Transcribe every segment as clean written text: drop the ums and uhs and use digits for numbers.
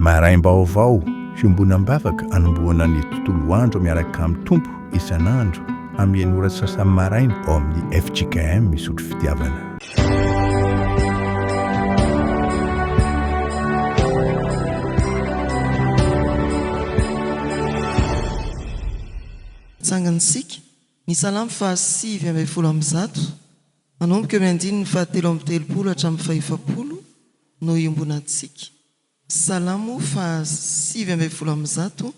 maraim-baovao fiomboanam-bavaka anomboana ny tontolo andro miaraka amin'ny tompo isan'andro amin'ny enora sasany maraina ao amin'ny FJKM misotro fitiavana. Tsangantsika ny salamo fa 8:100 manomboka eo amin'ny 7:30 hatramin'ny 7:40 no iombonantsika. Salamo fa 8:100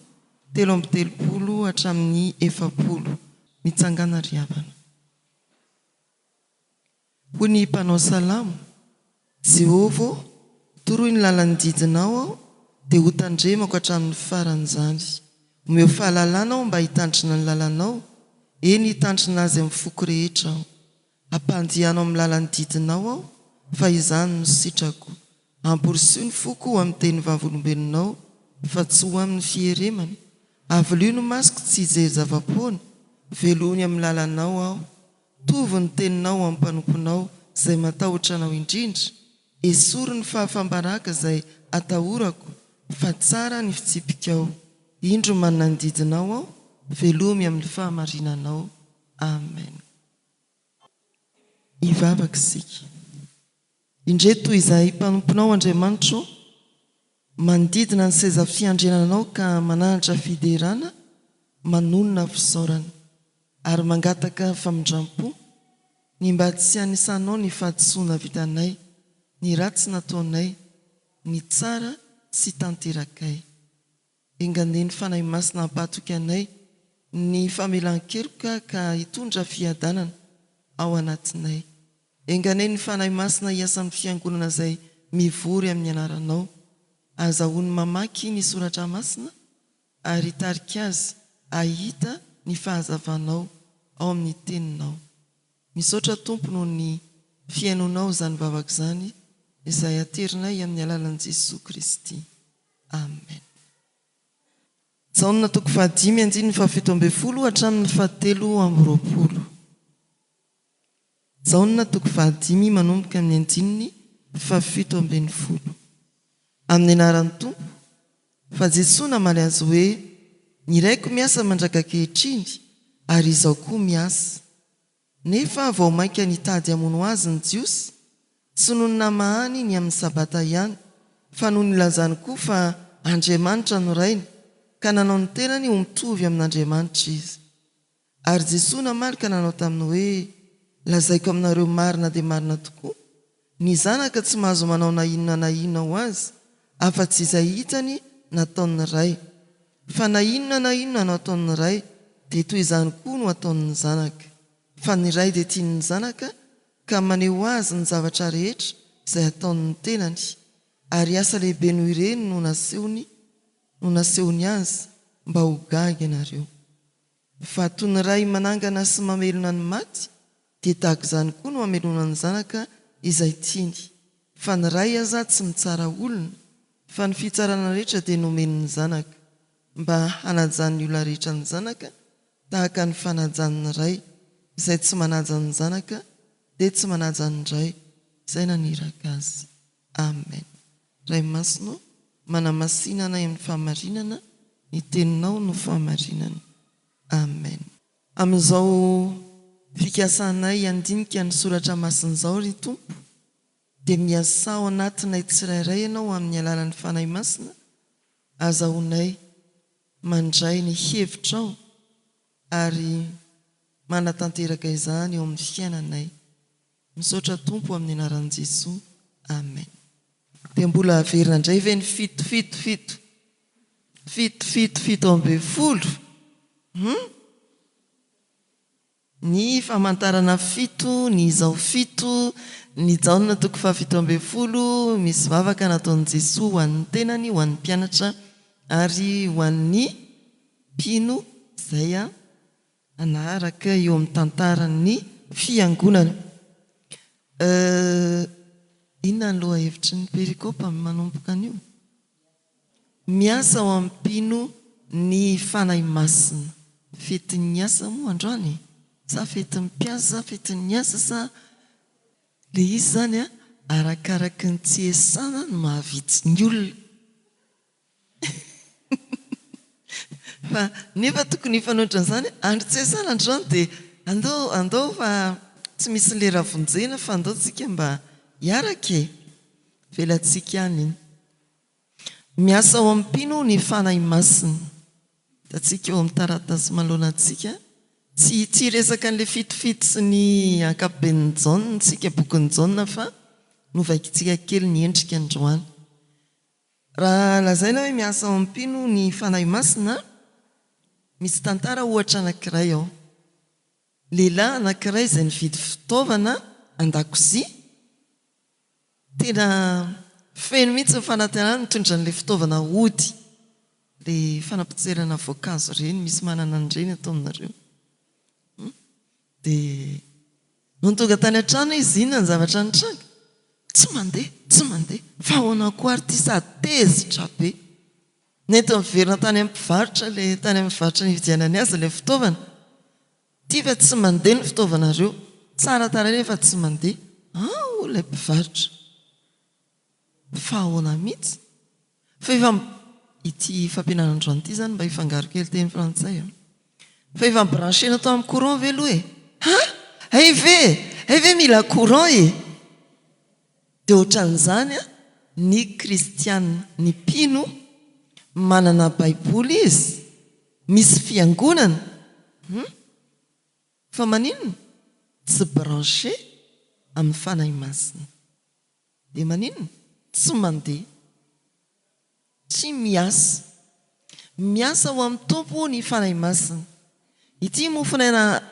7:30 hatramin'ny 70 mitsangana riavana. Hoy ny mpanao salamo: Jehova, toroy ny lalany didinao aho dia ho tandremako hatramin'ny faran'izany. Omeo fahalalana aho mba hitandrina ny lalanao, eny hitandrina azy amin'ny foko rehetra aho. Ampandihanao amin'ny lalany didinao aho, fa izany no sitrako. Amporisio ny foko ho amin'ny teny vavolombelonao, fa tsy ho amin'ny fieremany. Avolio no masoko tsy hijery zava-poana, velony amin'ny lalanao aho. Tovy ny teninao amin'ny mpanomponao izay matahotra anao indrindra. Esory ny fahafambaraka izay atahorako, fa tsara ny fitsipikao. Indro manana ny didinao aho, velomy amin'ny fahamarinanao. Amen. Ivavaka isika. Indre toy izay mpanomponao Andriamanitro, manodidina ny seza fiandriananao ka mananatra fiderana, manonona fisaorana ary mangataka famindrampo, ny mba tsy anisanao ny fahadisoana vitanay, ny ratsy nataonay, ny tsara tsy tanterakay. Engane ny fanahy masina hampatoky anay, ny famelan-keloka ka hitondra fiadanana ao anatinay. Engane ny fanahy masina hiasan'ny fiangonana izay mivory amin'ny anaranao. Azahoany mamaky ny soratra masina ary hitarika azy ahita ny fahazavanao ao amin'ny teninao. Misaotra Tompo noho ny fiainonao izany vavaka izany izay aterinay amin'ny alalan'i Jesosy Kristy. Amen. Jaona 5:7 hatramin'ny 7:20. Jaona 5 manomboka amin'ny 7:20. Amin'ny anaran'ny Tompo, fa Jesosy namaly azy hoe: ny raiko miasa mandraka ankehitriny ary izaho koa miasa. Nefa vao mainka nitady hamono azy ny jiosy, tsy noho ny namahany ny amin'ny sabata ihany, fa noho ny lazany koa fa Andriamanitra no rainy, ka nanao ny tenany ho mitovy amin'Andriamanitra izy. Ary Jesosy namaly ka nanao taminy hoe: lazaiko aminareo marina dia marina tokoa, ny zanaka tsy mahazo manao na inona ho azy afa-tsy izay hitany nataon'ny ray. Fa na inona no ataon'ny ray dia toy izany koa no ataon'ny zanaka. Fa ny ray dia tian'ny zanaka ka maneho azy ny zavatra rehetra izay ataon'ny tenany, ary asa lehibe noho ireny no nasehony azy mba ho gaga ianareo. Fa toy ny ray manangana sy mamelona ny maty, dia tahaka izany koa no mamelona ny zanaka izay tiany. Fa ny ray aza tsy mitsara olona, fa ny fitsarana rehetra dia nomen'ny zanaka, mba hanajan'ny olona rehetra ny zanaka tahaka ny fanajan'ny ray, izay tsy manaja ny zanaka dia tsy manaja ny ray izay naniraka azy. Amen. Ray masino, manamasinana amin'ny fahamarinana, ny teninao no fahamarinana. Amen. Amin'izao fikasanay andinika ny soratra masin'izao ry Tompo, dia miasa ao anatinay tsirairay ianao amin'ny alalan'ny fanahy masina. Azahoanay mandray ny hevitrao ary manatanteraka izany eo amin'ny fiainanay. Misaotra Tompo amin'ny anaran'i Jesosy. Amen. Dia mbola averina indray ve ny 7:70 ny famantarana 7, ny izao 7, ny Jaona 5:7 misy vavaka nataon'i Jesosy ho an'ny tenany, ho an'ny mpianatra ary ho an'ny mpino izay anaraka eo amin'ny tantaran'ny fiangonana. Inona ny loha hevitry ny perikôpa manomboka an'io? Miasa ao amin'ny mpino ny fanahy masina. Fetin'ny asa moa androany, sa fetin'ny mpiasa, sa fetin'ny asa, sa le izy zany arakaraka ny tsy esana no mahavitsy ny olona. nefa tokony ifanoatra n'izany androtsesana androany dia andao fa tsy misy lera vonjena fa andaotsika mba hiarake velantsika any iny miasa ao ampino ny fanahy masiny datsika eo amin'ny taratasy malonatsika tsy resaka n'le fitofito sy ny ankapoben'ny jaune tsika bokin'ny jaune fa novaikitsika kely ny endrika androany raha lazaina hoe miasa ao ampino ny fanahy masina misy tantara ohatra anankiray ao lehilahy anankiray izay nividy fitaovana an-dakozia tena feno mihitsy ny fanantenana mitondra n'le fitaovana hody le fanapotserana voankazo ireny misy manana an'ireny atao aminareo dia no nitonga tany an-trano izy inona ny zavatra nitranga tsy mandeha fa ahoana koa ary ty satezitra be nety miverina tany amin'ny mpivarotra le tany amin'ny mivarotra ny vidianany azy ilay fitaovana ty fa tsy mandeha ny fitaovanareo tsara taray fa tsy mandeha ilay mpivarotra fa ahoana mihitsy fa efa ity fampiananan-droany ity zany mba hifangaro kely teny frantsay fa efa mibranchena tao amin'ny courant ve aloha ay ve mila courant dia ohatran'izany ny kristiana ny mpino manana baiboly izy misy fiangonana fa maninona tsy branché amin'ny fanahy masina dia maninona tsy mandeha tsy miasa ho amin'ny tompo ny fanahy masina ity mofinaina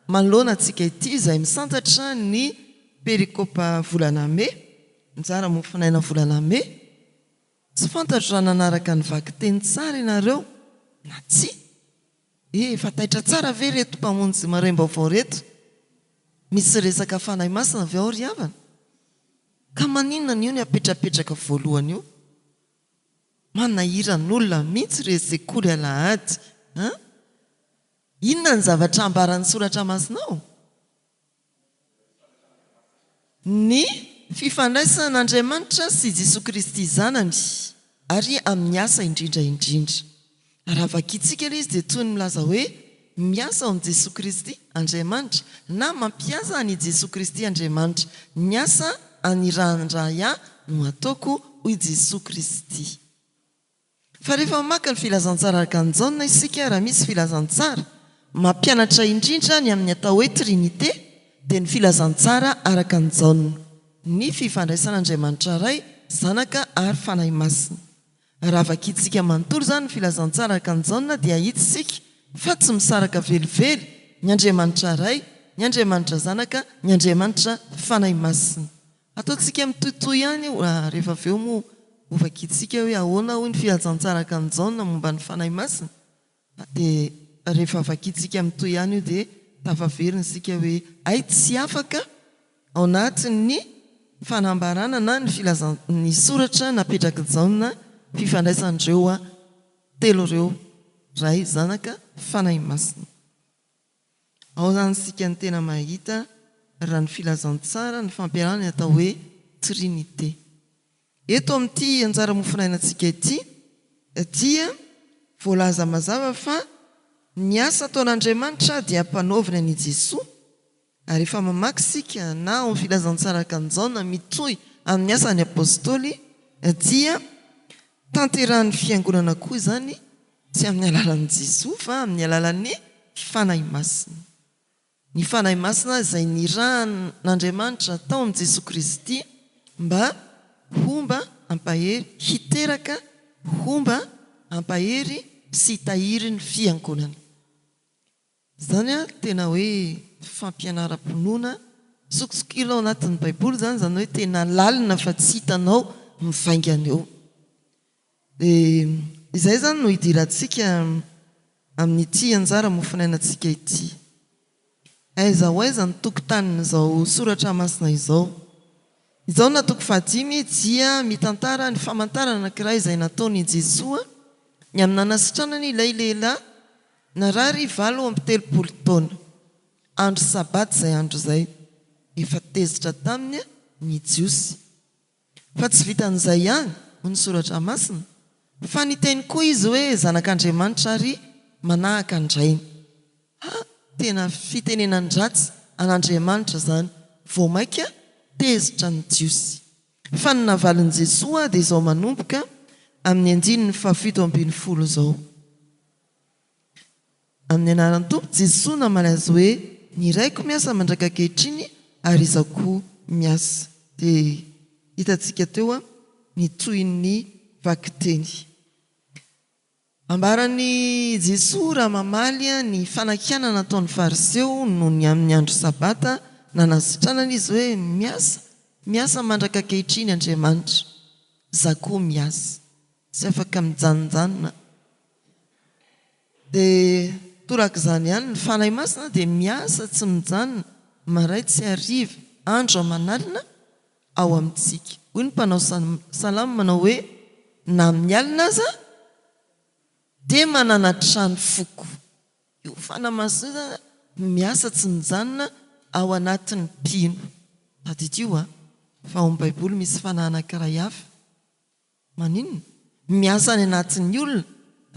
manoloana antsika ity izay misantatra ny perikopa volana me njara mofinaina volana me tsy fantatro raha nanaraka ny vaky teny tsara ianareo na tsy efa taitra tsara ve reto mpamonjy maraim-baovao reto misy resaka fanahy masina avy ao ry havana ka maninona ny io ny apetrapetraka voalohany io manahiran'olona mihitsy re sekoly alahady inona ny zavatra ambaran'ny soratra masinao ny fifandraisan'Andriamanitra sy Jesosy Kristy zanany ary amin'ny asa indrindra raha vakitsika ilay izy dia toy ny milaza hoe miasa ao amin'i Jesosy Kristy Andriamanitra na mampiasa any Jesosy Kristy Andriamanitra ny asa anirandray ahy no ataoko hoy Jesosy Kristy fa rehefa maka ny filazantsara araka ny jaune isika raha misy filazantsara mampianatra indrindra ny amin'ny atao hoe trinité dia ny filazantsara araka ny jaune ny fifandraisan'Andriamanitra ray zanaka ary fanahy masina raha vakitsika manontolo zany ny filazantsara araka ny jaune dia hitsika fa tsy misaraka velively ny Andriamanitra ray ny Andriamanitra zanaka ny Andriamanitra fanahy masina ataontsika mitohitohy ihany rehefa avy eo moa ovakitsika hoe ahoana hoy ny filazantsara araka ny jaune momba ny fanahy masina dia rehefa vakitsika mitohy ihany io dia tafaverina isika hoe ay tsy afaka ao anatin'ny fanambarana na ny soratra napetraka jaune fifandraisan'ireo telo ireo ray zanaka fanahy masina ao zany sika ny tena mahita raha ny filazantsara ny fampiarana atao hoe trinité eto amin'ity anjara mofinainantsika ity dia voalaza mazava fa ny asa ataon'Andriamanitra dia hampanaovina ny Jesosy ary efa mamaky sika na ao amin'ny filazantsara araka ny jaune mitohy amin'ny asan'ny apôstôly dia tanterahan'ny fiangonana koa zany tsy amin'ny alalan'i Jesosy fa amin'ny alalan'ny fanahy masina ny fanahy masina izay nirahan'Andriamanitra tao amin'i Jesosy Kristy mba homba hampahery hiteraka homba hampahery sy hitahiry ny fiangonana zany tena hoe fampianaram-ponoana sokisokilo ao anatin'ny baiboly zany hoe tena lalina fa tsy hitanao mivaingana eo dia izay zany no hidirantsika amin'ity anjara mofinainantsika ity aiza ho aiza ny tokotanin'izao soratra masina izao natoko fahadimy dia mitantara ny famantarana anankiray izay nataony Jesosy ny amin'ny nanasitranany ilay lehilahy narary 7 taona andro sabaty izay andro izay efa tezitra taminy ny jiosy fa tsy vitan'izay ihany ho ny soratra masina fa ny teny koa izy hoe zanak'Andriamanitra ary manahaka andrainy tena fitenenandratsy an'Andriamanitra zany vao maika tezitra ny jiosy fa ny navalin' Jesosy dia izao manomboka amin'ny andininy 7:10 zao. Amin'ny anaran'ny Tompo Jesosy namaly azy hoe ny raiko miasa mandraka ankehitriny ary izaho koa miasa. Dia hitantsika teo ny tohin'ny vakiteny. Ambarany Jesosy raha mamaly ny fanakiana nataon'ny fariseo noho ny amin'ny andro sabata nanasitranana izy hoe miasa mandraka ankehitriny Andriamanitra, izaho koa miasa, tsy afaka mijanonjanona. Dia toraka izany ihany ny fanahy masina dia miasa tsy mijanona, maray tsy hariva, andro aman'alina ao amintsika. Hoy ny mpanao salamo manao hoe na amin'ny alina aza dia manana trano foko. Io fanahy masina miasa tsy mijanona ao anatin'ny mpino. Tadidio fa ao amin'ny Baiboly misy fanahy anankiray hafa. Maninona? Miasa any anatin'ny olona.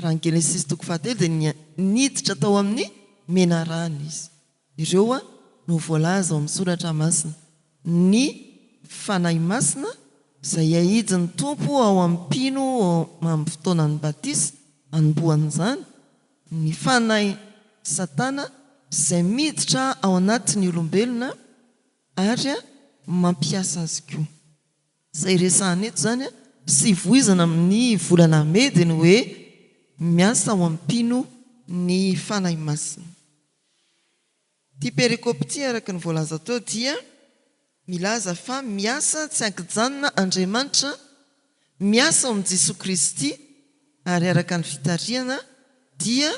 Raha ny Genesis 1 dia niditra tao amin'ny menarany izy. Ireo no voalaza ao amin'ny soratra masina. Ny fanahy masina izay ahidin'ny Tompo ao amin'ny mpino amin'ny fotoanan'ny batisa anombohan'izany. Ny fanahy Satana izay miditra ao anatin'ny olombelona ary mampiasa azy koa. Izay resahana eto zany sy voizana amin'ny volana medy ny hoe miasa ao ampino ny fanahy masina. Ty perikopy ty araka ny voalaza teo dia milaza fa miasa tsy ankijanona Andriamanitra, miasa ao amin'i Jesosy Kristy ary araka ny fitariana dia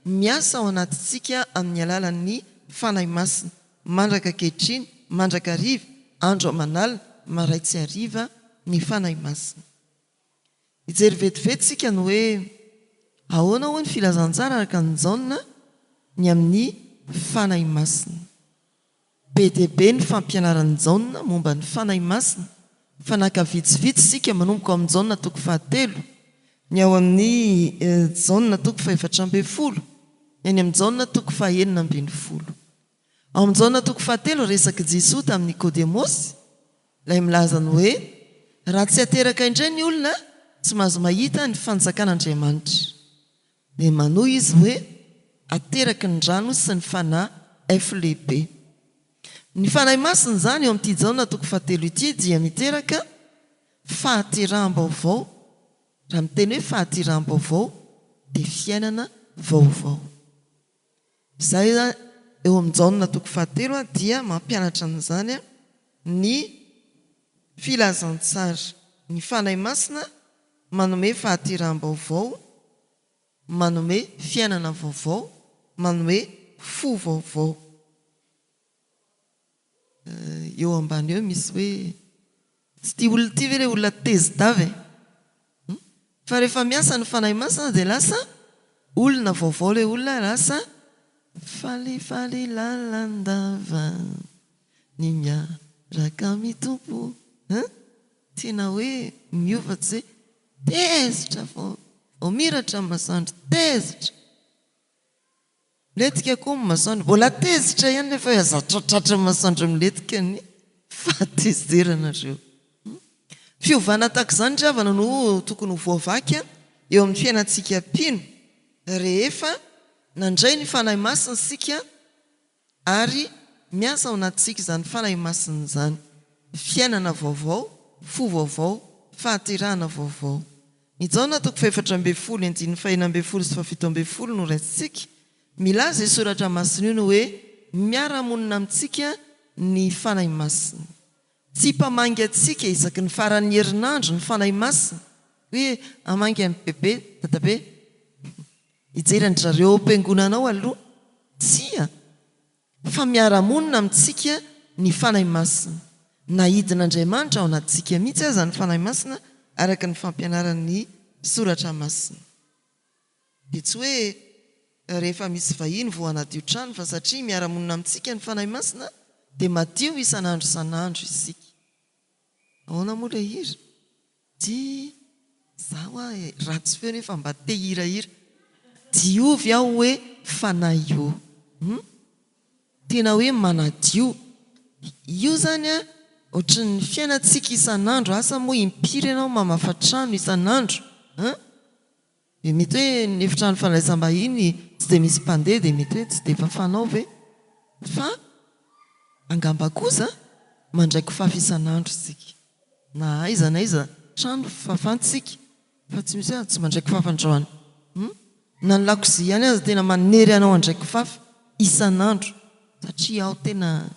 miasa ao anatintsika amin'ny alalan'ny fanahy masina mandraka ankehitriny, mandraka hariva, andro aman'alina, maray tsy hariva ny fanahy masina. Hijery vetivety ny hoe ahoana ho ny filazantsara araka ny Jaona ny amin'ny fanahy masina. Be dia be ny fampianaran'ny Jaona momba ny fanahy masina. Fanaka vitsivitsy sika manomboka ao amin'ny Jaona 1:7, ny ao amin'ny Jaona 4:11, ny any amin'ny Jaona 4:9. Ao amin'ny Jaona 4:7 resaky Jesosy tamin'ny Nikodemosy, ilay milazany hoe raha tsy ateraka indray ny olona tsy mahazo mahita ny fanjakan'Andriamanitra. Dia manohy izy hoe ateraka ny rano sy ny fanahy F lehibe. Ny fanahy masina zany eo amin'ity Jaona 4:7 ity dia miteraka fahateraham-baovao. Raha miteny hoe fahateraham-baovao dia fiainana vaovao. Izay eo amin'ny Jaona 4:7 dia mampianatra an'izany ny filazantsara. Ny fanahy masina manome fahateraham-baovao, manome fiainana vaovao, manome fo vaovao. Eo ambany eo misy hoe tsy tia olona ty ve ilay olona tezidavy fa rehefa miasa ny fanahy masina dia lasa olona vaovao ilay olona, lasa falifaly lalandava ny miaraka mitompo. Tena hoe miova tsy hoe tezitra vao miratra ny masoandro, tezitra letika koa ny masoandro, mbola tezitra ihany nefa hoe azatratratra ny masoandro miletika ny fahatezerana. Fiovana tahaka izany ry havana no tokony ho voavaky eo amin'ny fiainantsika mpino rehefa nandray ny fanahy masina sika ary miasa ao anatintsika izany fanahy masina izany. Fiainana vaovao, fo vaovao, fahaterahana vaovao. Ny Jaona 4:11 no raisitsika milaza soratra masina io no hoe miara-monina amintsika ny fanahy masina. Tsy mpamangy atsika isaky ny faran'ny herinandro ny fanahy masina hoe amangy amin'ny bebe dadabe hijerany zareo am-piangonanao aloha, tsia fa miara-monina amintsika ny fanahy masina. Nahidin'Andriamanitra ao anatintsika mihitsy aza ny fanahy masina araka ny fampianaran'ny soratra masina. Dia tsy hoe rehefa misy vahiny vao hanadio trano fa satria miara-monina amintsika ny fanahy masina dia madio isan'andro isan'andro isika. Ahoana moa ilay hira? Ty zaho ratsy feo nefa mba te hirahira. Ty diovy aho hoe fanaio. Tena hoe manadio. Io zany a ohatry ny fiainantsika isan'andro, asa moa impiry ianao mamafa-trano isan'andro. Mety hoe ny efitrano fandraisam-bahiny tsy dia misy mpandeha dia mety hoe tsy dia fafanao ve? Fa angamba kosa mandraiky fafy isan'andro isika. Na aiza trano fafantsika fa tsy misy hoe tsy mandraiky fafan-droany. Na ny lakozia ihany aza tena manery anao andraiky fafy isan'andro satria aho tena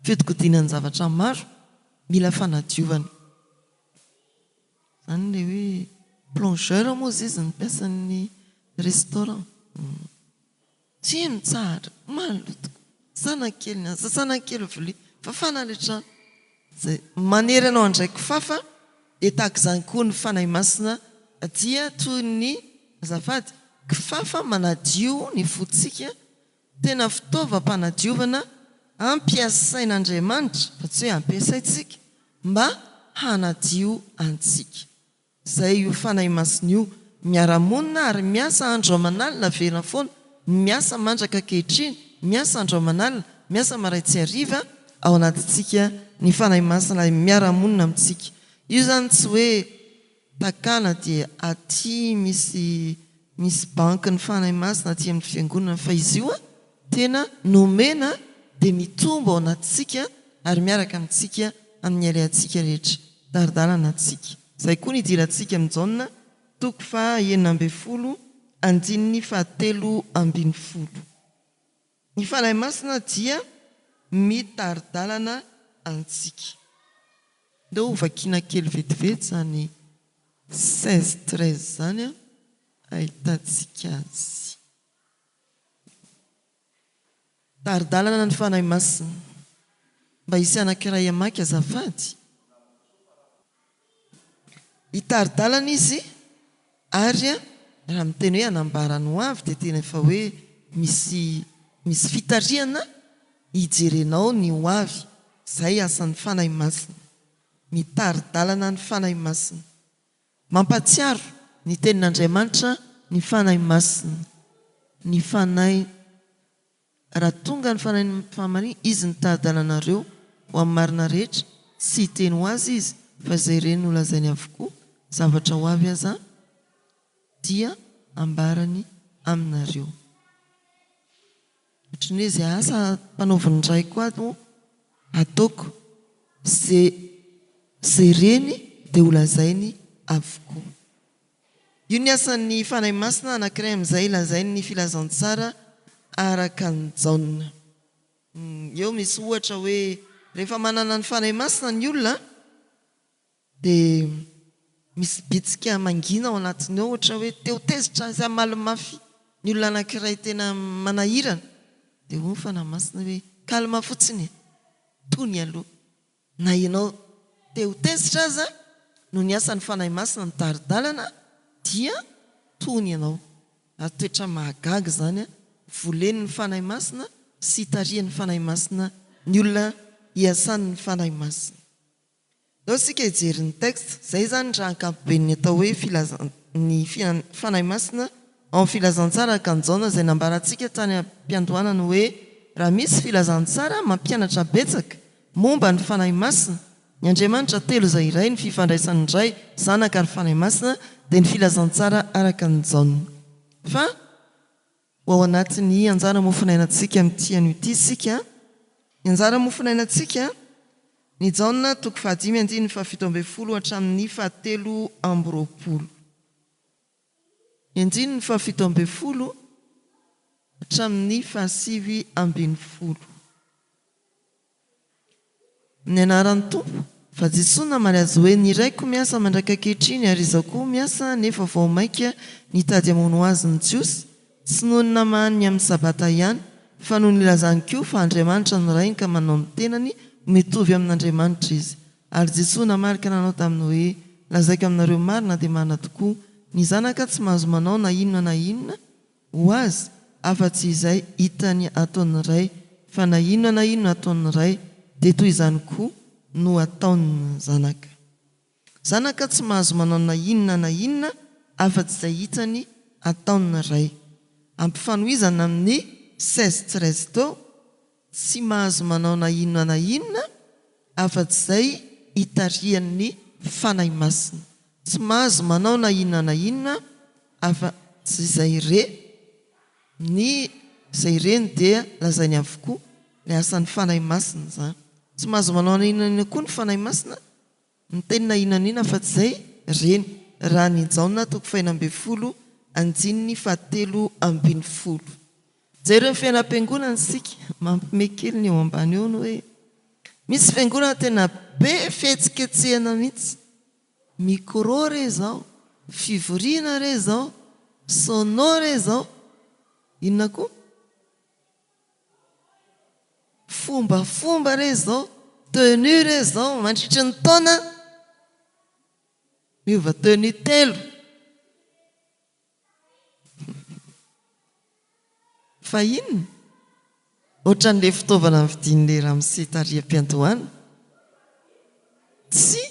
fetokodiana ny zavatra maro mila fanadiovana. Zany le hoe plongeur moa izy ny piasan'ny restaurant. Tsy mitsahatra maloto sanakely ny sanakely vilia fafana le trano. Zay manery anao andraiky fafa dia tahaka izany koa ny fanahy masina dia toy ny azafady kifafa manadio ny fotsika, tena fitaovam-panadiovana ampiasain'Andriamanitra fa tsy hoe ampiasaintsika mba hanadio antsika. Zay io fanahy masina io miara-monina ary miasa andro aman'alina verina foana, miasa mandraka ankehitriny, miasa andro aman'alina, miasa maraitsy hariva ao anatintsika ny fanahy masina miara-monina amintsika. Io zany tsy hoe takana dia aty misy banky ny fanahy masina aty amin'ny fiangonana, fa izy io tena nomena dia mitombo ao anatintsika ary miaraka amintsika amin'ny alehantsika rehetra daridalana antsika. Zay koa ny idirantsika amin'ny Jaona 9:7 andininy 7:12. Ny fanahy masina dia mitaridalana antsika. Ndeo vakiana kely vetivety zany 16-13 zany ahitantsika azy. Taridalana ny fanahy masina. Mba hisy anankiray amaky azafady. Hitaridalana izy ary raha miteny hoe anambarany ho avy dia tena efa hoe misy fitariana hijerenao ny ho avy. Zay asan'ny fanahy masina. Mitaridalana ny fanahy masina. Mampatsiaro ny tenin'Andriamanitra ny fanahy masina. Ny fanahy raha tonga ny fanahy famarina izy nitaridalana-nareo ho amin'ny marina rehetra, tsy hiteny ho azy izy fa izay ireny no lazainy avokoa zavatra ho avy aza dia ambarany aminareo. Ohatry ny hoe izay asa mpanaoviny iray koa ataoko zay reny dia ho lazainy avokoa. Io ny asan'ny fanahy masina anankiray amin'izay lazainy ny filazantsara araka ny Jaona. Eo misy ohatra hoe rehefa manana ny fanahy masina ny olona dia misy bitsika mangina ao anatiny ao, ohatra hoe te ho tezitra azy amalomafy ny olona anankiray tena manahirana dia ho fanahy masina hoe kalma fotsiny, tony aloha. Na ianao te ho tezitra aza no ny asan'ny fanahy masina ny taridalana dia tony ianao. Ary toetra mahagaga zany volen'ny fanahy masina sy tarihan'ny fanahy masina ny olona hiasan'ny fanahy masina. Ao sika hijery ny texte. Zay zany raha ankapoben'ny atao hoe ny fanahy masina ao amin'ny filazantsara araka ny Jaona izay nambarantsika tany am-piandohanana hoe raha misy filazantsara mampianatra betsaka momba ny fanahy masina, ny Andriamanitra telo izay iray, ny fifandraisany iray, zanaka ary fanahy masina, dia ny filazantsara araka ny Jaona. Fa ao anatin'ny anjara mofinainantsika amin'ity anio ity sika, ny anjara mofinainantsika ny Jaona 5:7 hatramin'ny 7:20. 7:7 hatramin'ny 7:20. Ny anaran'ny Tompo fa Jesosy namaly azy hoe ny raiko miasa mandraka ankehitriny ary izaho koa miasa nefa vao maika nitady hamono azy ny Jiosy, tsy noho ny namahany amin'ny sabata ihany fa noho ny ilazany koa fa Andriamanitra no rainy ka manao ny tenany mitovy amin'Andriamanitra izy. Ary Jesosy namarika nanao taminy hoe lazaiko aminareo marina dia marina tokoa, ny zanaka tsy mahazo manao na inona ho azy afa-tsy izay hitany ataon'ny ray, fa na inona ataon'ny ray dia toy izany koa no ataon'ny zanaka. Zanaka tsy mahazo manao na inona afa-tsy izay hitany ataon'ny ray. ampifanoizana amin'ny 16 tao tsy mahazo manao na inona na inona afa-tsy izay hitarihan'ny fanahy masina. Tsy mahazo manao na inona na inona afa-tsy izay izay reny dia lazainy avokoa ilay asan'ny fanahy masina zany. Tsy mahazo manao na inona na inona koa ny fanahy masina ny tenina inona na inona afa-tsy izay reny. Raha ny Jaona 20 Andinin'ny 7:70. Jereo fiainam-piangonana sika mampimekely ny eo ambany eo no hoe misy fiangonana tena be fihetsiketsehana mihitsy. Micro re zao, fivoriana re zao, sono re zao, inona koa? Fombafomba re zao, tenue re zao, mandritry ny taona miova tenue 3. Fa inona? Ohatran'ilay fitaovana vidin'ilay ramose tariam-piantohana. Tsy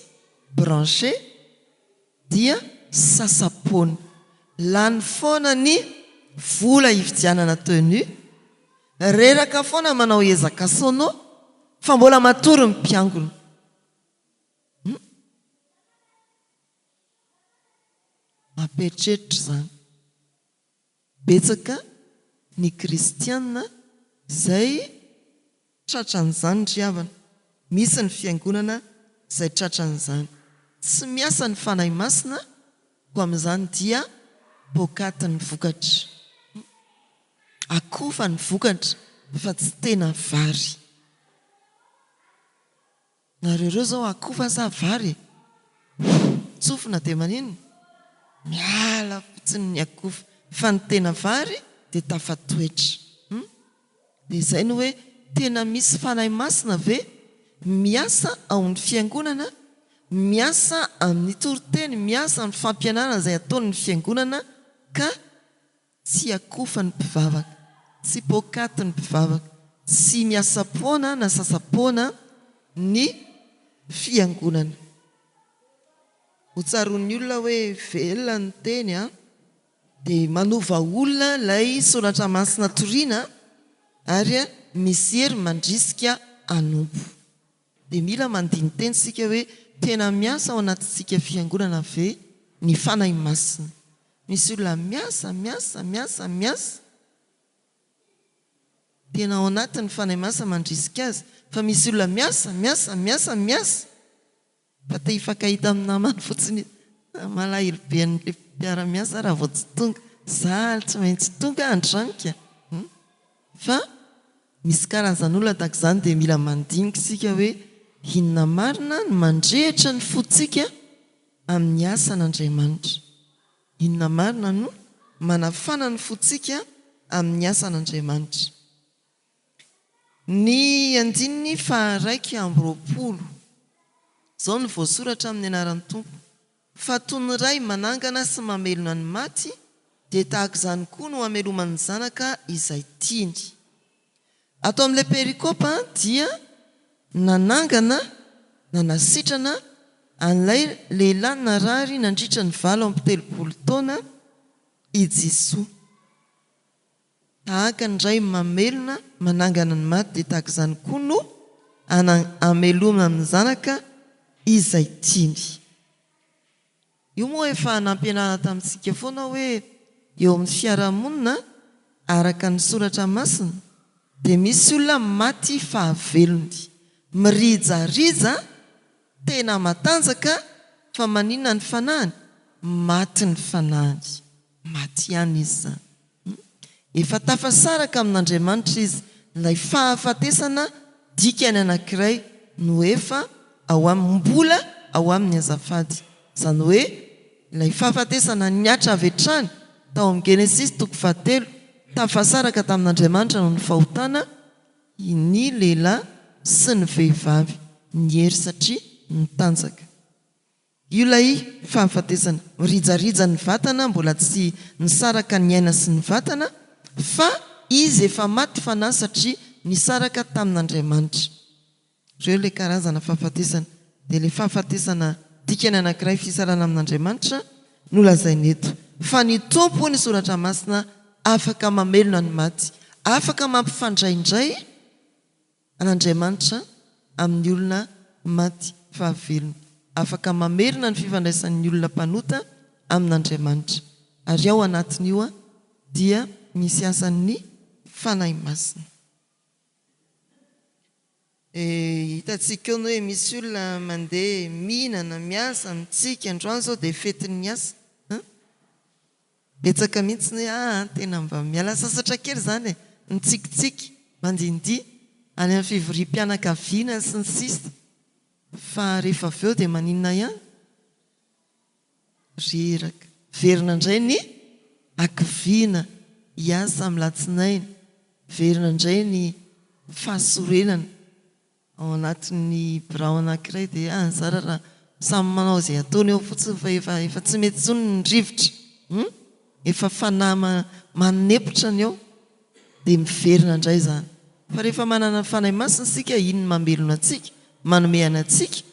branché dia sasapoana. Lany foana ny vola hividianana tenue. Reraka foana manao ezaka sono fa mbola matory ny mpiangona. Mamperitreritra zany. Betsaka ny kristianina izay tratran'izany ry havana. Misy ny fiangonana izay tratran'izany. Tsy miasa ny fanahy masina ko amin'izany dia pokaty ny vokatra. Akofa ny vokatra fa tsy tena vary. Nareo zao akofa sa vary? Tsofina dia manino? Miala fotsiny ny akofa fa ny tena vary dia tafatoetra. Dia izay no hoe tena misy fanahy masina ve miasa ao amin'ny fiangonana, miasa amin'ny toriteny, miasa amin'ny fampianarana izay ataon'ny fiangonana ka tsy akofa ny mpivavaka, tsy pokaty ny mpivavaka, tsy miasa-poana na sasa-poana ny fiangonana. Ho tsaroan'ny olona hoe velona ny teny dia manova olona ilay soratra masina toriana ary misy hery mandrisika anompo. Dia mila mandiny teny sika hoe tena miasa ao anatintsika fiangonana ve ny fanahy masina. Misy olona miasa tena ao anatin'ny fanahy masina mandrisika azy, fa misy olona miasa fa te hifankahita amin'ny namany fotsiny. Malahelo be an'ilay mpiara-miasa raha vao tsy tonga. Zaho tsy maintsy tonga andranika. Fa misy karazan'olona tahaka izany dia mila mandinika sika hoe inona marina ny mandrehitra ny fotsika amin'ny asan'Andriamanitra. Inona marina no manafana ny fotsika amin'ny asan'Andriamanitra. Ny 2:20 izao no voasoratra amin'ny anaran'ny Tompo. Fa toy ny ray manangana sy mamelona ny maty dia tahaka izany koa no hamelomany zanaka izay tiany. Atao amin'ilay perikopa dia nanangana na nasitrana an'ilay lehilahy narary nandritra ny 80 taona i Jesoa. Tahaka ny ray mamelona manangana ny maty dia tahaka izany koa no hamelomana amin'ny zanaka izay tiany. Io moa efa nampianarana tamintsika foana hoe eo amin'ny fiarahamonina araka ny soratra masina dia misy olona maty fahavelony, mirijariza tena matanjaka fa maninona ny fanahany? Maty ny fanahany. Maty ihany izy zany. Efa tafasaraka amin'Andriamanitra izy. Ilay fahafatesana dikany anankiray no efa mbola ao amin'ny azafady. Izany hoe ilay fahafatesana niatra avy hatrany tao amin'ny Genesis 3 tafasaraka tamin'Andriamanitra no ny fahotana ny lehilahy sy ny vehivavy ny hery satria nitanjaka. Io ilay fahafatesana mirijariza ny vatana, mbola tsy nisaraka ny aina sy ny vatana, fa izy efa maty fanahy satria nisaraka tamin'Andriamanitra. Ireo ilay karazana fahafatesana. Dia ilay fahafatesana dikany anankiray fisarana amin'Andriamanitra no lazainy eto. Fa ny Tompo ny soratra masina afaka mamelona ny maty, afaka mampifandraindray an'Andriamanitra amin'ny olona maty fahavelona, afaka mamerina ny fifandraisan'ny olona mpanota amin'Andriamanitra. Ary ao anatin'io dia misy asan'ny fanahy masina. Hitantsika ny hoe misy olona mandeha mihinana miasa mitsika androany zao dia fetin'ny asa. Betsaka mihitsy ny tena mba miala sasatra kely zany mitsikitsiky mandindia any amin'ny fivorim-pianakaviana sy ny sisa. Fa rehefa avy eo dia maninona ihany? Reraka. Verina indray ny ankiviana hiasa amin'ny latsinainy. Verina indray ny fahasorenana ao anatin'ny birao anankiray dia zara raha samy manao izay ataony eo fotsiny fa efa tsy mety intsony ny rivotra. Efa fanahy manepotra ny eo dia miverina indray zany. Fa rehefa manana fanahy masina isika, iny mamelona antsika, manome anantsika,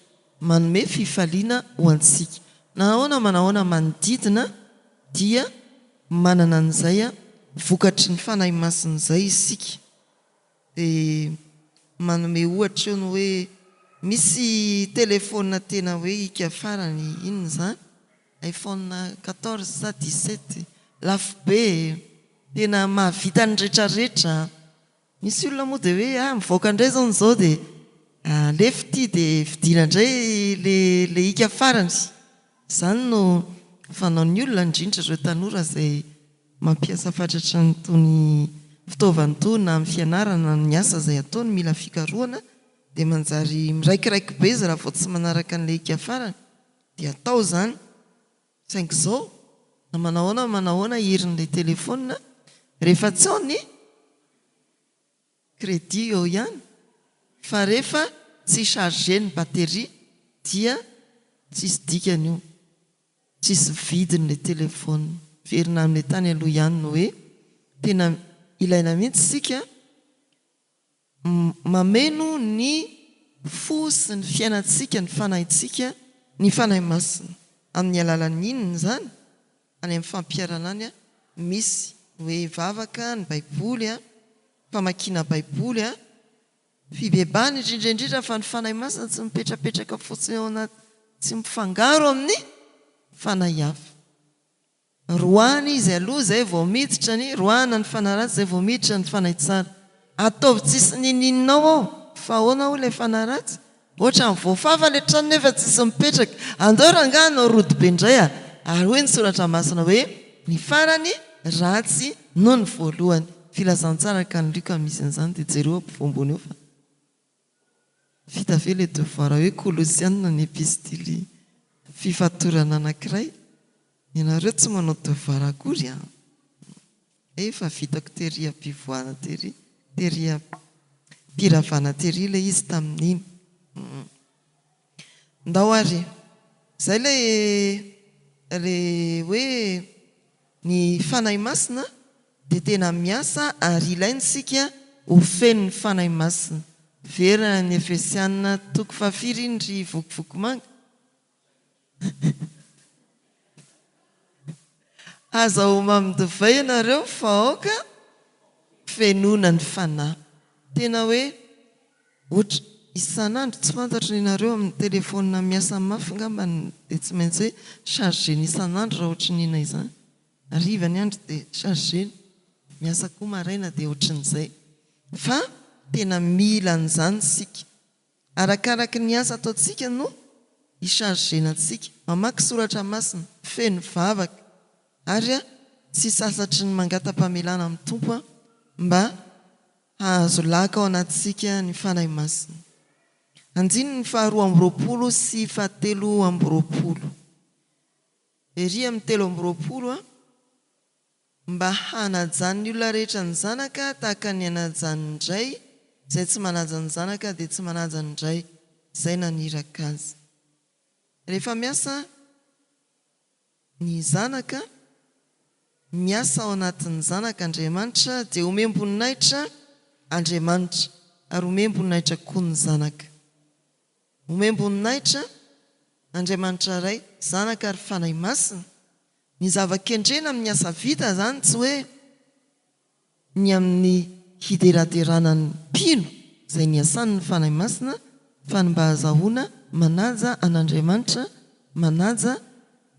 manome fifaliana ho antsika. Na ahoana manahoana manodidina dia manana an'izay vokatry ny fanahy masina izay isika. Dia manome ohatra eo ny hoe misy telefona tena hoe hika farany, inona zany? iPhone 14 sa 17 lafo be, tena mahavita ny rehetrarehetra. Misy olona moa dia hoe mivoaka indray zao n'izao dia alefy ity dia vidiana indray le hika farany. Izany no fanaon'ny olona indrindra ireo tanora izay mampiasa fatratra nytony fitaovany itony na amin'ny fianarana ny asa izay ataony mila fikarohana, dia manjary miraikiraiky be izy raha vao tsy manaraka an'ilay hika farany dia atao zany. Saingy izao na manahoana herin'ilay telefona rehefa tsy ao ny crédit eo ihany, fa rehefa tsy chargé ny batterie dia tsisy dikany io, tsisy vidin'ilay telefona. Verina amin'ilay tany aloha ihany no hoe tena ilaina mihitsy sika mameno ny fo sy ny fiainantsika, ny fanahintsika, ny fanahy masina. Amin'ny alalan'ny inona zany? Any amin'ny fampiaranany misy hoe vavaka ny baiboly, famakiana baiboly, fibebany indrindra fa ny fanahy masina tsy mipetrapetraka fotsiny ao anaty, tsy mifangaro amin'ny fanahy hafa. Roany izy aloha zay vao miditra ny roana ny fanahy ratsy, zay vao miditra ny fanahy tsara. Ataovy tsisy nininao ao fa ahoana ho ilay fanahy ratsy? Ohatra ny voafafa ilay trano nefa tsisy mipetraka, andao rangahy anao rodibe indray ary hoe ny soratra masina hoe ny farany ratsy noho ny voalohany. Filazantsara ka ny Luka misy an'izany dia jereo ampovoambony eo fa vita ve ilay devoir hoe Kolosiana ny epistily fifatorana anankiray. Ianareo tsy manao devoir akory efa vitako tery ampivoana tery ampiravana tery ilay izy tamin'iny. Ndao ary zay le hoe ny fanahy masina dia tena miasa ary ilainsika ho feno ny fanahy masina. Vera ny Efesiana 4:4 vokovoko manga. Azahoama midivay ianareo faoka fenona ny fanahy. Tena hoe ohatra isan'andro tsy fantatro ianareo amin'ny telefona miasa mafy ngamba dia tsy maintsy hoe chargé ny isan'andro raha ohatra ny ina izany. Ariva ny andro dia chargé, miasa koa maraina dia ohatran'izay. Fa tena mila an'izany sika. Arakaraky ny asa ataontsika no ichargénantsika. Mamaky soratra masina, feno vavaka ary tsy sasatry ny mangata-pamelana amin'ny tompo mba hahazo laka ao anatsika ny fanahy masina. Andiny ny 2:20 sy 3:20. Ery amin'ny 3:20 mba hanajan'ny olona rehetra ny zanaka tahaka ny anajan'ny indray, izay tsy manaja ny zanaka dia tsy manaja ny indray. Izay naniraka azy. Rehefa miasa ny zanaka, miasa ao anatin'ny zanaka Andriamanitra dia omem-boninahitra Andriamanitra ary omem-boninahitra koa ny zanaka. Omem-boninahitra Andriamanitra ray, zanaka ary fanahy masina. Ny zava-kendrena amin'ny asa vita zany tsy hoe ny amin'ny hideraderanany mpino izay niasan'ny fanahy masina fa ny mba hazahoana manaja an'Andriamanitra, manaja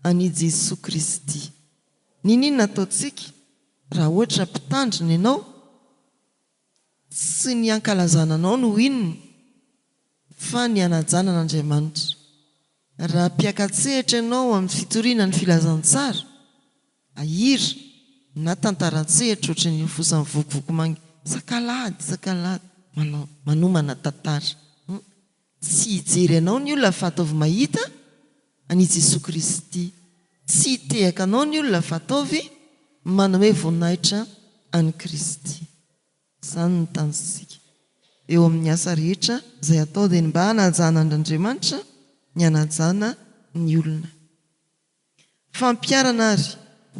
ani Jesosy Kristy. Ninona ataontsika raha ohatra mpitandrina ianao sy ny ankalazana anao no inony fa ny anajana an'Andriamanitra. Raha mpiakatsehitra ianao amin'ny fitoriana ny filazantsara, ahira na tantaran-tsehatra ohatry ny fosan'ny vokovoko sakalady manomana tantara. Tsy hijery anao ny olona fa ataovy mahita ani Jesosy Kristy. Tsy hitehaka anao ny olona fa ataovy manome voninahitra any Kristy. Izany ny tanjonsika eo amin'ny asa rehetra izay atao dia mba hanajana an'Andriamanitra, ny hanajana ny olona. Fampiarana ary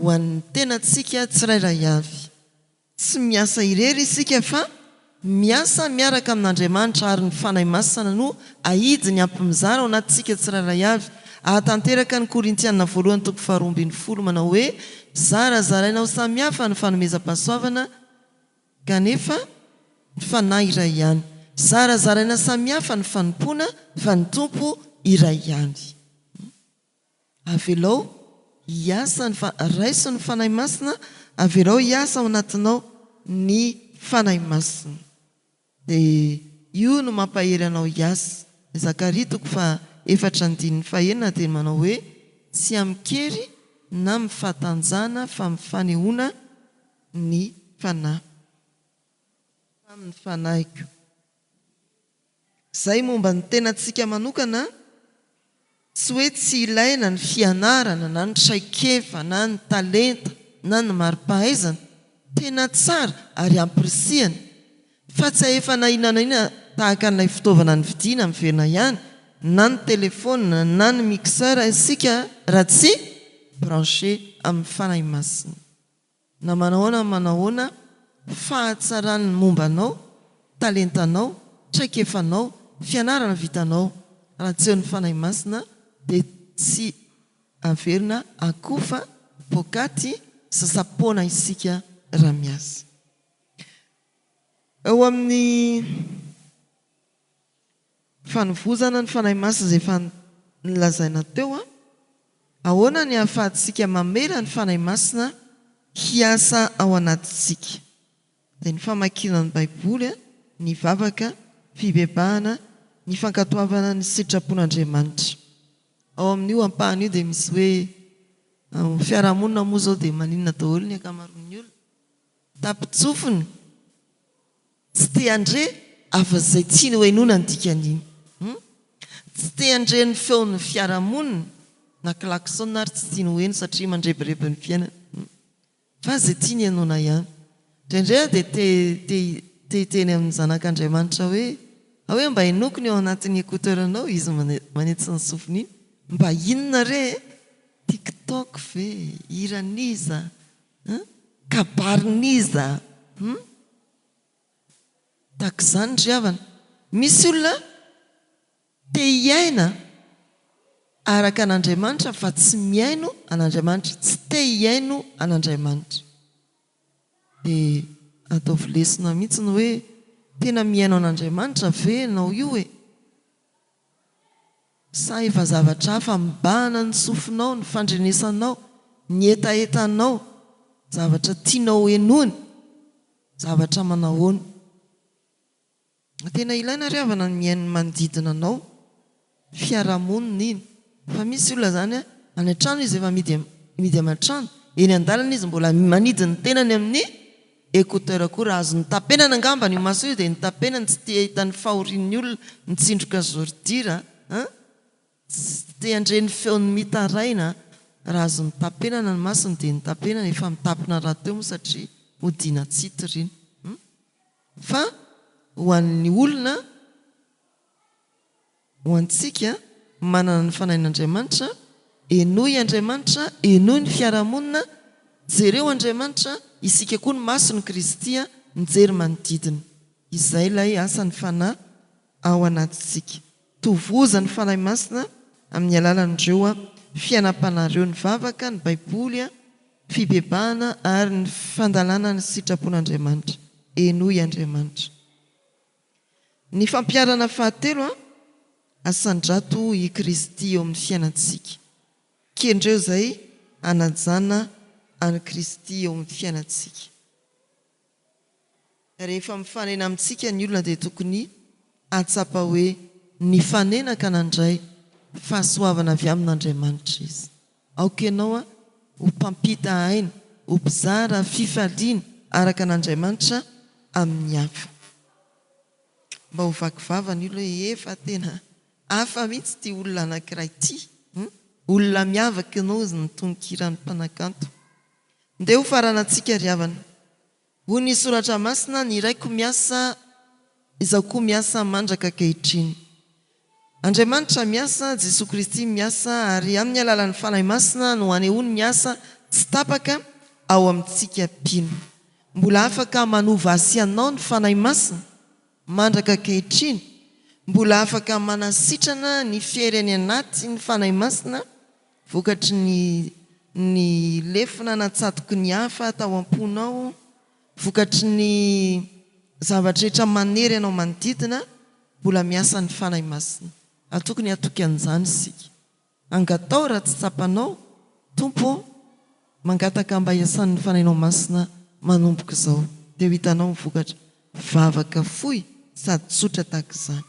ho an'ny tenantsika tsirairay avy. Tsy miasa irery isika fa miasa miaraka amin'Andriamanitra ary ny fanahy masina no ahidy ny ampimizara ao anatintsika tsirairay avy. Ahatanteraka ny Korintiana 1:12 manao hoe zarazarainao samihafa ny fanomezam-pahasoavana kanefa ny fanahy iray ihany. Zarazaraina samihafa ny fanompoana fa ny tompo iray ihany. Avelao hiasa raiso ny fanahy masina, avelao hiasa ao anatinao ny fanahy masina. Dia io no mampahery anao hiasa. Zakaria 4:4-5 dia manao hoe tsy amikery na mifatanjana fa mifanehoana ny fanahy amin'ny fanahiko. Izay momba ny tenantsika manokana, tsy hoe tsy ilaina ny fianarana na ny traikefa na ny talenta na ny mari-pahaizana, tena tsara ary ampirisihana, fa tsy efa nahinana ina tahaka n'ilay fitaovana ny vidiana miverina ihany, na ny telefona na ny mixeur isika raha tsy branché amin'ny fanahy masina. Na manahoana fahatsarany mombanao, talentanao, traikefanao, fianarana vitanao, raha tsy eo ny fanahy masina dia tsy averina akofa pokaty sasapoana isika raha miasa. Eo amin'ny fanovozana ny fanahy masina izay efa nilazaina teo, ahoana ny ahafahantsika mamela ny fanahy masina hiasa ao anatintsika? Dia ny famakiana ny Baiboly, ny vavaka, fibebahana, ny fankatoavana ny sitrapon'Andriamanitra. Ao amin'io ampahany io dia misy hoe fiarahamonina moa zao dia maninona daholo ny akamaroan'ny olona, tapitsofiny, tsy te andre afa-izay tiany ho hainoana ny dikan'iny, tsy te andre ny feon'ny fiarahamonina na klakson ary tsy tiany ho haino satria mandreberebe ny fiainana, fa izay tiany hainoana ihany. Indraindray dia teny amin'ny zanak'Andriamanitra hoe mba hinoko ny ao anatin'ny écouteranao, izy manetsy ny sofiny iny, mba inona re? TikTok ve? Iraniza? Kabariniza? Tahaka izany ry havana. Misy olona te hiaina araka an'Andriamanitra fa tsy miaino an'Andriamanitra, tsy te hiaino an'Andriamanitra. Dia ataovy lesona mihitsy ny hoe tena miaino an'Andriamanitra ve ianao io e? Sa efa zavatra hafa mibahana ny sofinao, ny fandrenesanao, ny etaetanao, zavatra tianao henoany, zavatra manahoana. Tena ilaina ry havana ny miaino manodidina anao, fiarahamonina iny. Fa misy olona zany any an-trano izy efa midy aman-trano, eny an-dalana izy mbola manidy ny tenany amin'ny écouteur koa. Raha azo nitapenana angamba ny maso io dia nitapenany, tsy te hitan'ny fahorian'ny olona mitsindroka zordira, tsy te andre ny feon'ny mitaraina. Raha azo nitapenana ny masony dia nitapenana, efa mitapina raha teo moa satria hodiana tsitiriny. Fa ho an'ny olona, ho antsika manana ny fanahin'Andriamanitra, enoy Andriamanitra, enoy ny fiarahamonina, jereo Andriamanitra, isika koa ny mason'ny Kristy mijery manodidina. Izay ilay asan'ny fanahy ao anatintsika. Tovoza ny fanahy masina amin'ny alalan'ireo fianam-panareo ny vavaka, ny Baiboly, fibebahana ary ny fandalana ny sitrapon'Andriamanitra, enoy Andriamanitra. Ny fampiarana fahatelo asandrato i Kristy eo amin'ny fiainantsika. Kendreo zay anajana any Kristy eo amin'ny fiainantsika. Rehefa mifanena amintsika ny olona dia tokony atsapa hoe ny fanenaka nandray fahasoavana avy amin'Andriamanitra izy. Aoka ianao ho mpampita aina, ho mpizara fifaliana araka an'Andriamanitra amin'ny hafa. Mba ho vakivava ny olona hoe efa tena hafa mihitsy ty olona anankiray ty. Olona miavaka ianao izy ny tononkirany mpanakanto. Nde ho faranantsika ry havana. Ho ny soratra masina ny iraiko miasa, izao koa miasa mandraka ankehitriny. Andriamanitra miasa, Jesosy Kristy miasa, ary amin'ny alalan'ny fanahy masina no anehoany miasa tsy tapaka ao amintsika pino. Mbola afaka manova asianao ny fanahy masina mandraka ankehitriny. Mbola afaka manasitrana ny fiereny anaty ny fanahy masina, vokatry ny lefina natsatoky ny hafa tao am-ponao, vokatry ny zavatra rehetra manery ianao manodidina, mbola miasa ny fanahy masina. Tokony atoky an'izany isika. Angatao raha tsy tsapanao, Tompo mangataka mba iasan'ny fanahinao masina manomboka izao. Dia ho hitanao mivokatra vavaka fohy sady tsotra tahaka izany.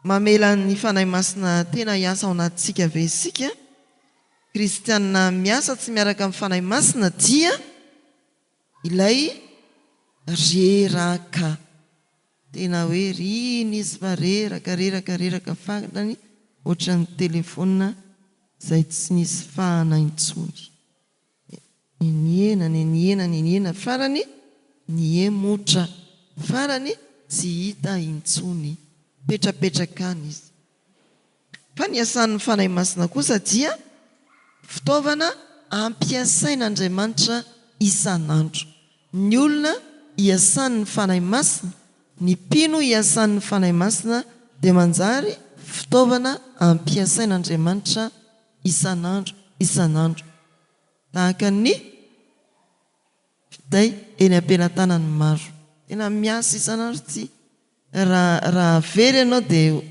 Mamela ny fanahy masina tena hiasa ao anatintsika ve isika? Kristianina miasa tsy miaraka amin'ny fanahy masina dia ilay reraka. Tena hoe riny izy fa reraka farany ohatran'ny telefona izay tsy nisy fahana intsony. Niena farany ny emotra farany tsy hita intsony. Petrapetraka any izy. Fa ny asan'ny fanahy masina kosa dia fitaovana ampiasain'Andriamanitra isan'andro. Ny olona iasan'ny fanahy masina, ny mpino iasan'ny fanahy masina dia manjary fitaovana ampiasain'Andriamanitra isan'andro. Tahaka ny fiday eny am-pelantanany maro. Tena miasa isan'andro ty. Raha very ianao dia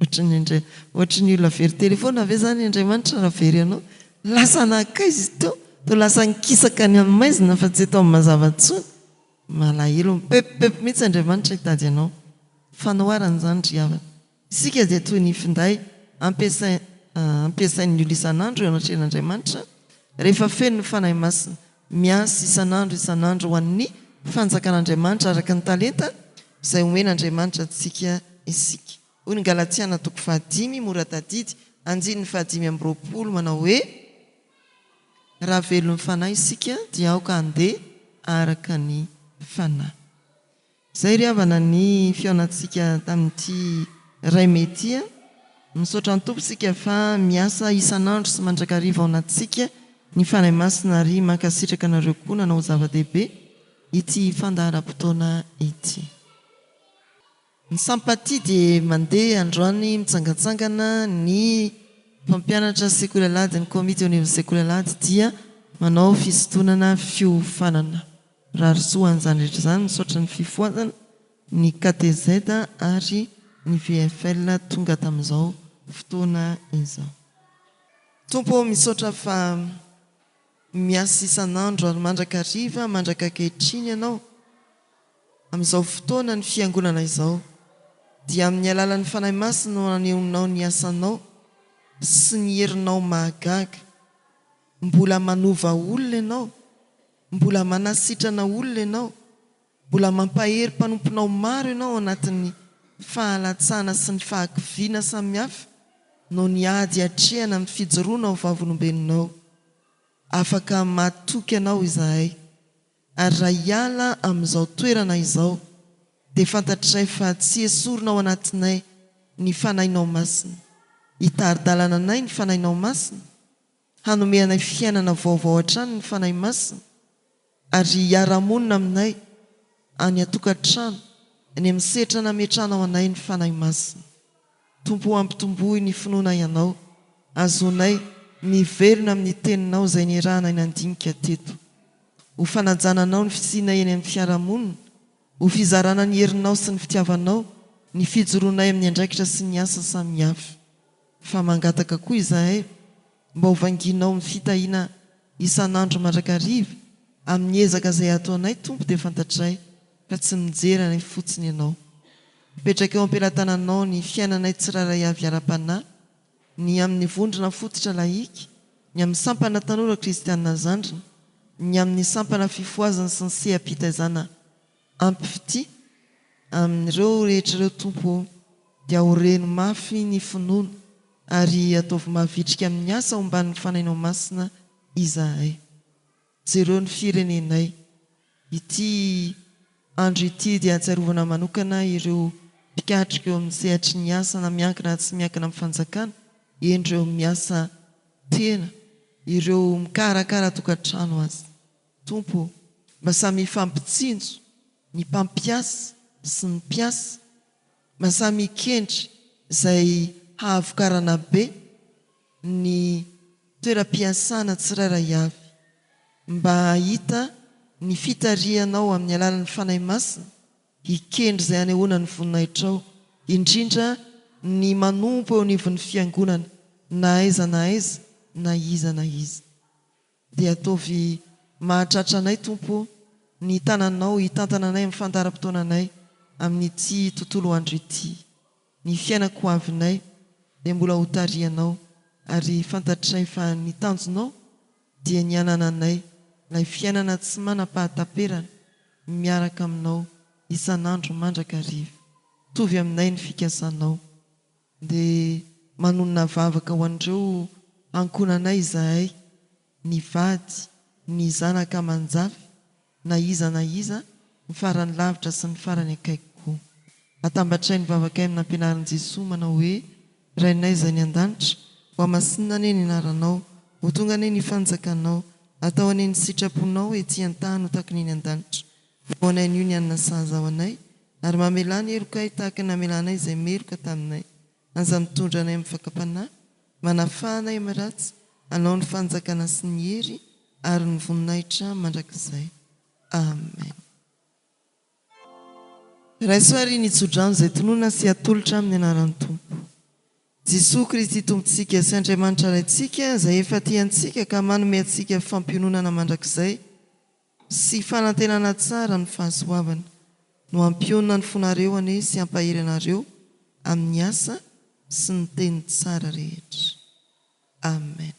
ohatry ny olona very telefona ve zany Andriamanitra raha very ianao? Lasa nakaizy to lasa nikisaka ny amin'ny maizina fa tsy eto amin'ny mazava intsony. Malahelo mipepipepi mihitsy Andriamanitra hitady ianao. Fanoharana zany ry havana. Isika dia toy ny finday ampiasain'ny olo isan'andro eo anatrehan'Andriamanitra. Rehefa feno ny fanahy masina, miasa isan'andro ho an'ny fanjakan'Andriamanitra araka ny talenta izay omen'Andriamanitra antsika isika. Hoy ny Galatiana 5 mora tadidy 9:20 manao hoe raha velo ny fanahy isika dia aoka andeha araka ny fanahy. Izay ry havana ny fiaonantsika tamin'ity ray mety. Misaotra ny tompo isika fa miasa isan'andro sy mandrakariva ao anatintsika ny fanahy masina ary mankasitraka anareo koa nanao zava-dehibe ity fandaharam-potoana ity. Ny sampaty dia mandeha androany mitsangatsangana ny mpampianatra sekoly alady, ny komity ao anivon'ny sekoly alady dia manao fisintonana fiofanana. Raharosoan'izany rehetra izany misaotra ny fifoazana, ny KTZ ary ny VFL tonga tamin'izao fotoana izao. Tompo misaotra fa miasa isan'andro ary mandrakariva, mandraka ankehitriny ianao amin'izao fotoana ny fiangonana izao. Dia amin'ny alalan'ny fanahy masina no anehonao ny asanao sy ny herinao mahagaga. Mbola manova olona ianao, mbola manasitrana olona ianao, mbola mampahery mpanomponao maro ianao anatin'ny fahalatsana sy ny fahakiviana samihafa no ny ady hatrehana amin'ny fijoroana ao vavolombelonao. Afaka matoky ianao izahay, ary raha hiala amin'izao toerana izao dia fantatray fa tsy esorina ao anatinay ny fanahinao masina. Hitari-dalana anay ny fanahinao masina, hanome anay fiainana vaovao hatrany ny fanahy masina, ary hiara-monina aminay any atokantrano, ny amin'ny sehatra nametrana ao anay ny fanahy masina. Tompo ampitombohy ny finoana ianao, azonay miverona amin'ny teninao izay nirahana eny andinika teto. Ho fanajananao ny fisiana eny amin'ny fiarahamonina, ho fizarana ny herinao sy ny fitiavanao, ny fijoroanay amin'ny andraikitra sy ny asa samihafa. Fa mangataka koa izahay mba ho vanginao ny fitahiana isan'andro mandrakariva amin'ny ezaka izay ataonay tompo dia fantatray fa tsy mijery anay fotsiny ianao. Petraka eo am-pelantananao ny fiainanay tsiraray avy ara-panahy, ny amin'ny vondrona fototra laika, ny amin'ny sampana tanora kristianina zandrina, ny amin'ny sampana fifoazana sy ny seha-pitaizana ampifity amin'ireo rehetrareo tompo dia horeno mafy ny finoana ary ataovy mahavitrika amin'ny asa homban'ny fanainao masina izahay. Jereo ny firenenay ity andro ity dia atsarovana manokana ireo mpikatrika eo amin'ny sehatry ny asa na miankina tsy miankina amin'ny fanjakana, endreo miasa tena, ireo mikarakara tokantrano azy. Tompo, mba samy fampitsinjo ny mpampiasa sy ny mpiasa, mba samy kendry izay hahavokarana be ny toeram-piasana tsirairay avy, mba hita ny fitarihanao amin'ny alalan'ny fanahy masina, hikendry izay anehoana ny voninahitra, indrindra ny manompo eo anivon'ny fiangonana na aiza na aiza na iza na iza. Dia ataovy mahatratra anay tompo ny tananao hitantana anay amin'ny fandaharam-potoananay amin'ity tontolo andro ity. Ny fiainako avinay dia mbola ho tarihanao ary fantatray fa ny tanjonao dia ny anananay ilay fiainana tsy manam-pahataperana miaraka aminao isan'andro mandrakariva. Tovy aminay ny fikasanao dia manonona vavaka ho an'ireo ankonanay izahay, ny vady, ny zanaka manjafy, na iza na iza, ny farany lavitra sy ny farany akaiko. Atambatray ny vavaka amin'ny ampianarin'i Jesosy manao hoe: Rainay izay ny an-danitra, ho amasinina ane ny anaranao, ho tonga ane ny fanjakanao, atao ane ny sitraponao ety an-tany ho tahaka ny eny an-danitra. Ho anay ny anana sahaza ao anay, ary mamelany herokay tahaka ny amelanay izay meroka taminay. Aza mitondra anay amin'ny fakapanahy, manafahanay amin'ny ratsy, anao ny fanjakana sy ny hery ary ny voninahitra mandrakizay. Amen. Raisoary ny tsodrano izay tonona sy atolotra amin'ny anaran'ny Tompo. Jesosy Kristy tompontsika sy Andriamanitra raintsika izay efa tiantsika ka manome antsika fampiononana mandrakizay sy fanantenana tsara amin'ny fahasoavana, no hampionona ny fonareo ane sy hampahery anareo amin'ny asa sy ny teny tsara rehetra. Amen.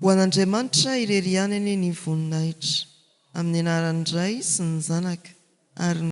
Ho an'Andriamanitra irery ihany ane ny voninahitra, amin'ny anaran'ny Ray sy ny Zanaka ary